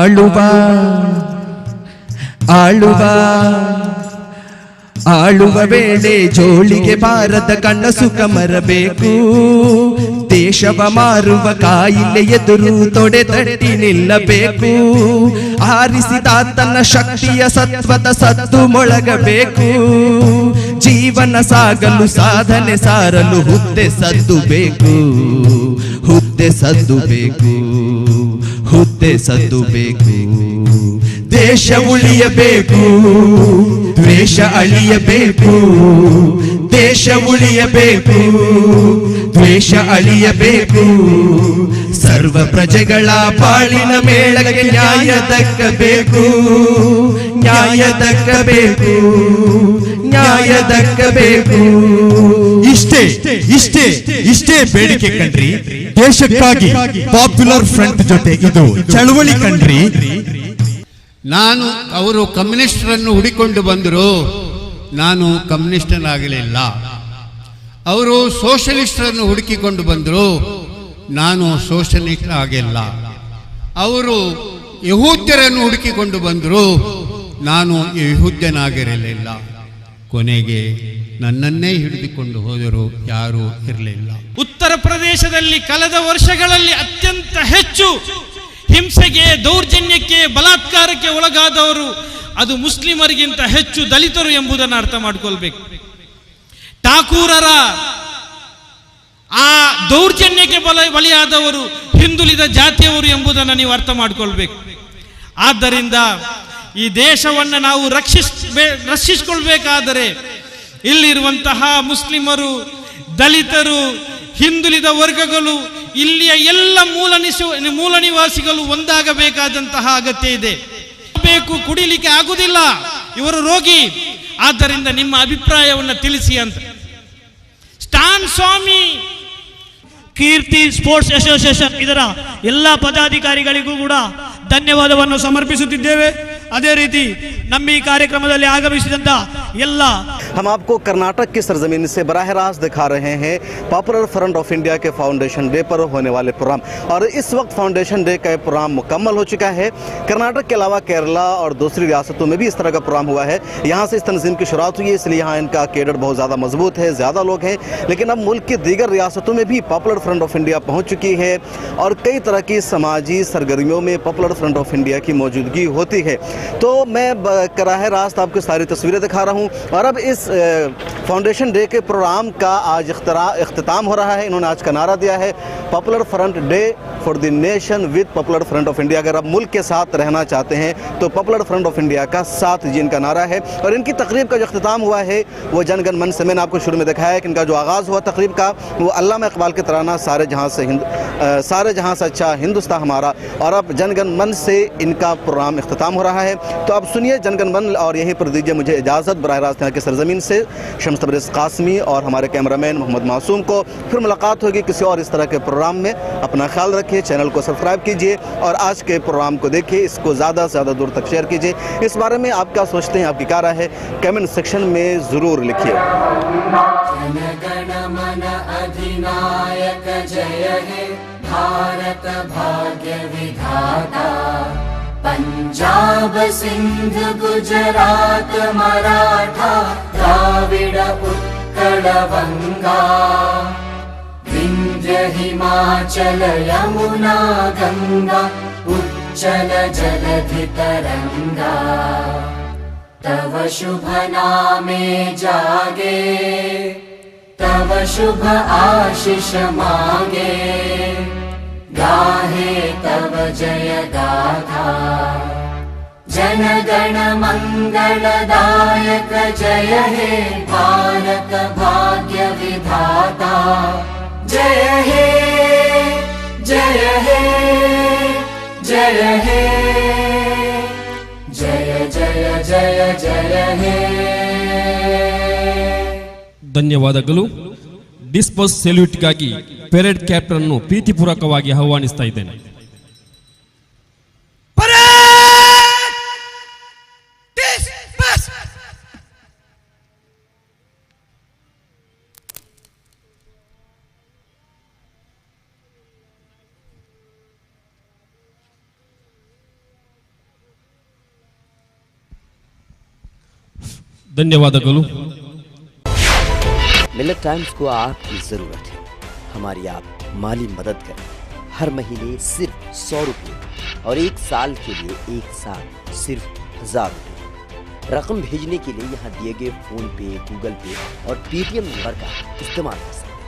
ಆಳುವ ಆಳುವ ಆಳುವ ವೇಳೆ ಜೋಳಿಗೆ ಬಾರದ ಕಣ್ಣ ಸುಖ ಮರಬೇಕು. ದೇಶವ ಮಾರುವ ಕಾಯಿಲೆ ಎದುರು ತೊಡೆ ತಟ್ಟಿ ನಿಲ್ಲಬೇಕು. ಆರಿಸಿದ ತನ್ನ ಶಕ್ತಿಯ ಸತ್ವದ ಸತ್ತು ಮೊಳಗಬೇಕು. ಜೀವನ ಸಾಗಲು ಸಾಧನೆ ಸಾರಲು ಹುದ್ದೆ ಸದ್ದು ಬೇಕು. ಹುದ್ದೆ ಸದ್ದು ಬೇಕು. ಹುದ್ದೆ ಸದ್ದು ಬೇಕು. ದೇಶ ಉಳಿಯಬೇಕು, ದ್ವೇಷ ಅಳಿಯಬೇಕು. ದೇಶ ಉಳಿಯಬೇಕು, ದ್ವೇಷ ಅಳಿಯಬೇಕು. ಸರ್ವ ಪ್ರಜೆಗಳ ಬಾಳಿನ ಮೇಳಕ್ಕೆ ನ್ಯಾಯ ದಕ್ಕಬೇಕು. ನ್ಯಾಯ ದಕ್ಕಬೇಕು, ನ್ಯಾಯ ದಕ್ಕಬೇಕು. ಇಷ್ಟೇ ಇಷ್ಟೇ ಇಷ್ಟೇ ಬೇಡಿಕೆ ಕಣ್ರಿ. ದೇಶಕ್ಕಾಗಿ ಪಾಪ್ಯುಲರ್ ಫ್ರಂಟ್ ಜೊತೆ ಇದು ಚಳವಳಿ ಕಣ್ರಿ. ನಾನು ಅವರು ಕಮ್ಯುನಿಸ್ಟರನ್ನು ಹುಡಿಕೊಂಡು ಬಂದರು, ನಾನು ಕಮ್ಯುನಿಸ್ಟನಾಗಲಿಲ್ಲ. ಅವರು ಸೋಷಲಿಸ್ಟರನ್ನು ಹುಡುಕಿಕೊಂಡು ಬಂದರು, ನಾನು ಸೋಷಲಿಸ್ಟ್ ಆಗಿಲ್ಲ. ಅವರು ಯಹೂದ್ಯರನ್ನು ಹುಡುಕಿಕೊಂಡು ಬಂದರು, ನಾನು ಯಹೂದ್ಯನಾಗಿರಲಿಲ್ಲ. ಕೊನೆಗೆ ನನ್ನನ್ನೇ ಹಿಡಿದುಕೊಂಡು ಹೋದರು, ಯಾರೂ ಇರಲಿಲ್ಲ. ಉತ್ತರ ಪ್ರದೇಶದಲ್ಲಿ ಕಳೆದ ವರ್ಷಗಳಲ್ಲಿ ಅತ್ಯಂತ ಹೆಚ್ಚು ಹಿಂಸೆಗೆ, ದೌರ್ಜನ್ಯಕ್ಕೆ, ಬಲಾತ್ಕಾರಕ್ಕೆ ಒಳಗಾದವರು ಅದು ಮುಸ್ಲಿಮರಿಗಿಂತ ಹೆಚ್ಚು ದಲಿತರು ಎಂಬುದನ್ನು ಅರ್ಥ ಮಾಡಿಕೊಳ್ಬೇಕು. ಠಾಕೂರರ ಆ ದೌರ್ಜನ್ಯಕ್ಕೆ ಬಲಿಯಾದವರು ಹಿಂದುಳಿದ ಜಾತಿಯವರು ಎಂಬುದನ್ನು ನೀವು ಅರ್ಥ ಮಾಡಿಕೊಳ್ಬೇಕು. ಆದ್ದರಿಂದ ಈ ದೇಶವನ್ನು ನಾವು ರಕ್ಷಿಸಿಕೊಳ್ಬೇಕಾದರೆ ಇಲ್ಲಿರುವಂತಹ ಮುಸ್ಲಿಮರು, ದಲಿತರು, ಹಿಂದುಳಿದ ವರ್ಗಗಳು, ಇಲ್ಲಿಯ ಎಲ್ಲ ಮೂಲ ನಿವಾಸಿಗಳು ಒಂದಾಗಬೇಕಾದಂತಹ ಅಗತ್ಯ ಇದೆ. ಬೇಕು, ಕುಡಿಲಿಕ್ಕೆ ಆಗುವುದಿಲ್ಲ, ಇವರು ರೋಗಿ. ಆದ್ದರಿಂದ ನಿಮ್ಮ ಅಭಿಪ್ರಾಯವನ್ನು ತಿಳಿಸಿ ಅಂತ. ಸ್ಟಾನ್ ಸ್ವಾಮಿ ಕೀರ್ತಿ ಸ್ಪೋರ್ಟ್ಸ್ ಅಸೋಸಿಯೇಷನ್ ಇದರ ಎಲ್ಲ ಪದಾಧಿಕಾರಿಗಳಿಗೂ ಕೂಡ ಧನ್ಯವಾದವನ್ನು ಸಮರ್ಪಿಸುತ್ತಿದ್ದೇವೆ. ಅದೇ ರೀತಿ ನಮ್ಮ ಈ ಕಾರ್ಯಕ್ರಮದಲ್ಲಿ ಆಗಮಿಸಿದಂತ ಎಲ್ಲ हम आपको कर्नाटक की सरजमीन से बराह रास्त दिखा रहे हैं पॉपुलर फ्रंट ऑफ इंडिया के फाउंडेशन डे पर होने वाले प्रोग्राम। और इस वक्त फाउंडेशन डे का प्रोग्राम मुकम्मल हो चुका है। कर्नाटक के अलावा केरला और दूसरी रियासतों में भी इस तरह का प्रोग्राम हुआ है। यहाँ से इस तंजीम की शुरुआत हुई है, इसलिए यहाँ इनका कैडर बहुत ज़्यादा मजबूत है, ज़्यादा लोग हैं। लेकिन अब मुल्क की दीगर रियासतों में भी पॉपुलर फ्रंट ऑफ इंडिया पहुँच चुकी है और कई तरह की समाजी सरगर्मियों में पॉपुलर फ्रंट ऑफ इंडिया की मौजूदगी होती है। तो मैं बराह रास्त आपको सारी तस्वीरें दिखा रहा हूँ। और अब इस फाउंडेशन डे के प्रोग्राम का आज इख्तिताम हो रहा है। इन्होंने आज का नारा दिया है, popular front day for the nation with popular front of India. अगर आप मुल्क के साथ रहना चाहते हैं तो पॉपुलर फ्रंट ऑफ इंडिया का साथ जी इनका नारा है। और इनकी तकरीब का जो इख्तिताम हुआ है वो जनगण मन से मैंने आपको शुरू में दिखाया है कि इनका जो आगाज़ हुआ तकरीब का वो अल्लामा इकबाल के तराना सारे जहाँ से अच्छा हिंदुस्तान हमारा। और अब जनगण मन से इनका प्रोग्राम इख्तिताम हो रहा है। तो अब सुनिए जनगण मन और यहीं पर दीजिए मुझे इजाज़त। बराह रास्त यहाँ की सरजमीन से शम्स तबरेज़ कासमी और हमारे कैमरामैन मोहम्मद मासूम को फिर मुलाकात होगी किसी और इस तरह के प्रोग्राम में। अपना ख्याल रखिए, चैनल को सब्सक्राइब कीजिए और आज के प्रोग्राम को देखिए, इसको ज़्यादा से ज़्यादा दूर तक शेयर कीजिए। इस बारे में आप क्या सोचते हैं, आपकी क्या राय है, कमेंट सेक्शन में ज़रूर लिखिए। भारत भाग्य विधाता, पंजाब सिंध गुजरात मराठा द्राविड उत्कल बंगा, विंध्य हिमाचल यमुना गंगा उच्चल जलधि तरंगा। तव शुभ नामे जागे, तव शुभ आशीष मांगे, गाहे तव जय गाथा। जन गण मंगलदायक जय हे भारत भाग्य विधाता। जय हे जय हे जय हे जय जय जय जय हे। ಧನ್ಯವಾದಗಳು. ಡಿಸ್ಪೋಸ್ ಸೆಲ್ಯೂಟ್ಗಾಗಿ ಪೆರೇಡ್ ಕ್ಯಾಪ್ಟನ್ ಅನ್ನು ಪ್ರೀತಿಪೂರ್ವಕವಾಗಿ ಆಹ್ವಾನಿಸ್ತಾ ಇದ್ದೇನೆ. ಧನ್ಯವಾದಗಳು. मिलत टाइम्स को आपकी ज़रूरत है, हमारी आप माली मदद करें. हर महीने सिर्फ 100 रुपये और 1 साल के लिए एक साल सिर्फ 1000 रुपये. रकम भेजने के लिए यहाँ दिए गए फोन पे, गूगल पे और पेटीएम नंबर का इस्तेमाल कर सकते हैं.